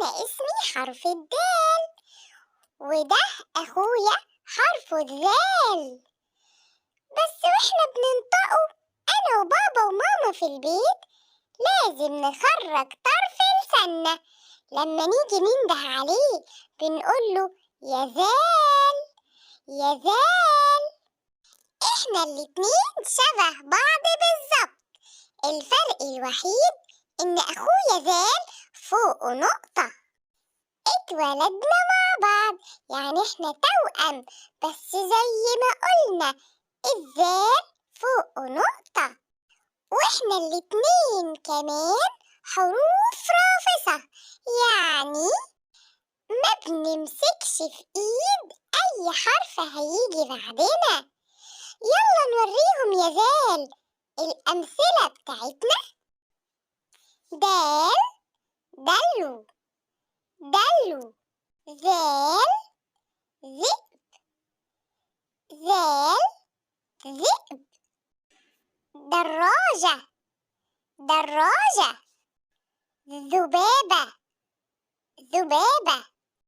أنا اسمي حرف الدال، وده أخويا حرف الذال. بس وإحنا بننطقه أنا وبابا وماما في البيت لازم نخرج طرف لساننا. لما نيجي ننده عليه بنقوله يا ذال يا ذال. إحنا الاتنين شبه بعض بالظبط، الفرق الوحيد إن أخويا ذال فوقه نقطة. اتولدنا مع بعض يعني إحنا توأم، بس زي ما قلنا الذال فوقه نقطة. وإحنا الاتنين كمان حروف رافصة، يعني ما بنمسكش في إيد أي حرف هيجي بعدنا. يلا نوريهم يا ذال الأمثلة بتاعتنا. دال دلو دلو، ذال ذئب ذال ذئب، دراجة دراجة، ذبابة ذبابة.